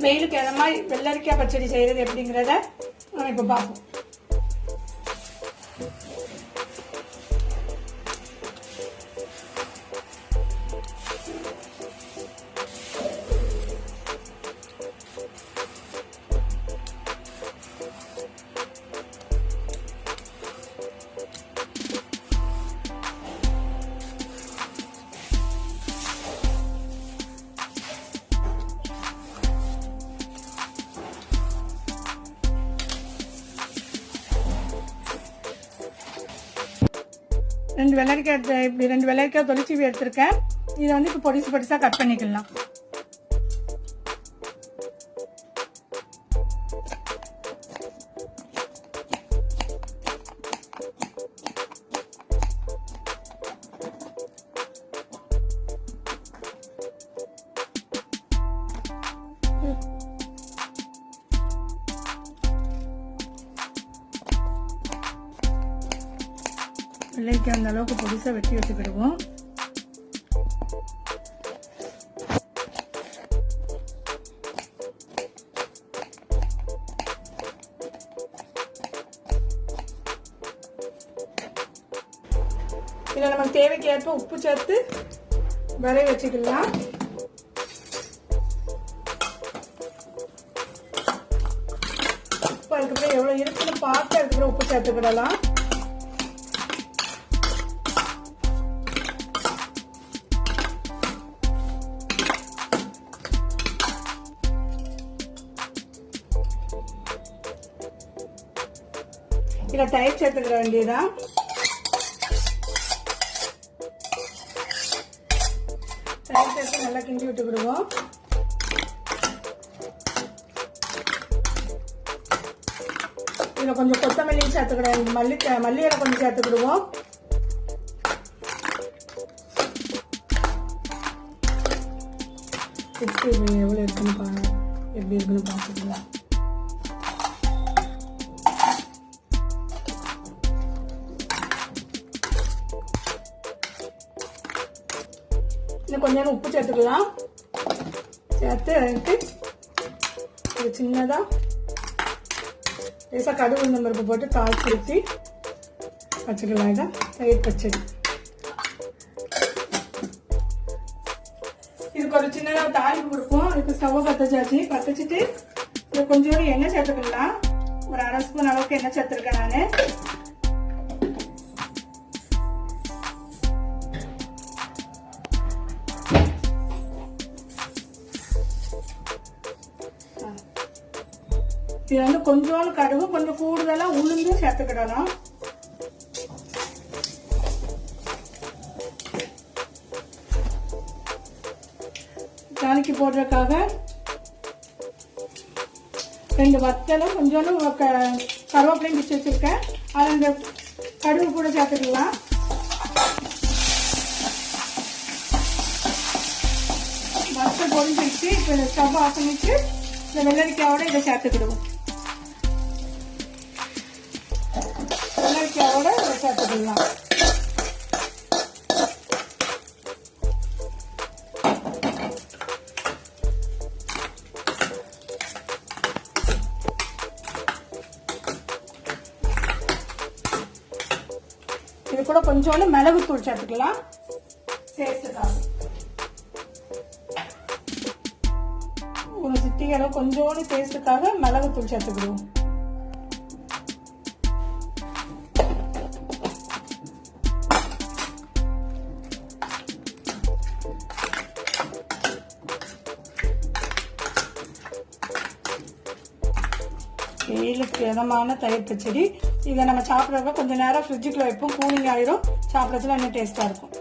வெயிலுக்கு ஏற்ற மாதிரி வெள்ளரிக்காய் பச்சடி செய்யறது எப்படிங்கிறத நம்ம இப்ப பார்ப்போம். ரெண்டு வெள்ளரிக்காய் தொளிச்சி எடுத்திருக்கேன். இதை வந்து இப்போ பொடிசா கட் பண்ணிக்கலாம். வெள்ளரிக்காய் அந்த அளவுக்கு பொடிசா வெட்டி வச்சுக்கிடுவோம். இதுல நமக்கு தேவைக்கு ஏற்ப உப்பு சேர்த்து வரைய வச்சுக்கலாம். உப்பு அதுக்கப்புறம் எவ்வளவு இருக்குன்னு பார்த்து அதுக்கப்புறம் உப்பு சேர்த்துக்கிடலாம். இதில் தயிர் சேர்த்துக்கிற வேண்டியதான். தயிர் சேர்த்து நல்லா கிண்டி விட்டுக்கிடுவோம். இதில் கொஞ்சம் கொத்தமல்லி சேர்த்துக்கிடுவோம். மல்லி இலை கொஞ்சம் சேர்த்துக்கிடுவோம். உப்பு எவ்வளோ இருக்குன்னு எப்படி இருக்குன்னு பார்த்துக்கலாம். இன்னும் கொஞ்சம் உப்பு சேர்த்துக்கலாம். சேர்த்து ஒரு சின்னதா லேசாக கடுகு உளுந்தம் பருப்பு போட்டு தாளிச்சு ஊற்றி வச்சுக்கலாம். இதான் தயிர் பச்சடி. இதுக்கு ஒரு சின்னதாக தாளிப்பு கொடுப்போம். இதுக்கு ஸ்டவ்வை பற்றிச்சிட்டு இது கொஞ்சோண்டு எண்ணெய் சேர்த்துக்கலாம். ஒரு 1/2 ஸ்பூன் அளவுக்கு எண்ணெய் சேர்த்துருக்கேன் நான். இது வந்து கொஞ்சோண்டு கடுகு கொஞ்சம் கூடுதலா உளுந்து சேர்த்துக்கிடலாம். தாளிக்கு போடுறதுக்காக 2 வத்தலும் கொஞ்சோண்டு கருவேப்பிலையும் பிச்சு வச்சிருக்கேன். அதை இந்த கடுகு கூட சேர்த்துக்கலாம். வத்தல் பொரிஞ்சிருச்சு. இப்போ இந்த ஸ்டவ் ஆஃப் பண்ணிட்டு இந்த வெள்ளரிக்காயோட இதை சேர்த்துக்கிடுவோம். வெள்ளரிக்காயோட இதை சேர்த்துக்கலாம். இது கூட கொஞ்சோண்டு மிளகுத்தூள் சேர்த்துக்கலாம். டேஸ்ட்டுக்காக ஒரு சிட்டிகை அளவு கொஞ்சோண்டு டேஸ்ட்டுக்காக மிளகுத்தூள் சேர்த்துக்கிடுவோம். வெயிலுக்கு இதமான தயிர் பச்சடி. இதை நம்ம சாப்பிட்றப்ப கொஞ்சம் நேரம் ஃப்ரிட்ஜுக்குள்ள வைப்போம். கூலிங் ஆயிரும். சாப்பிட்றதுல இன்னும் டேஸ்டா இருக்கும்.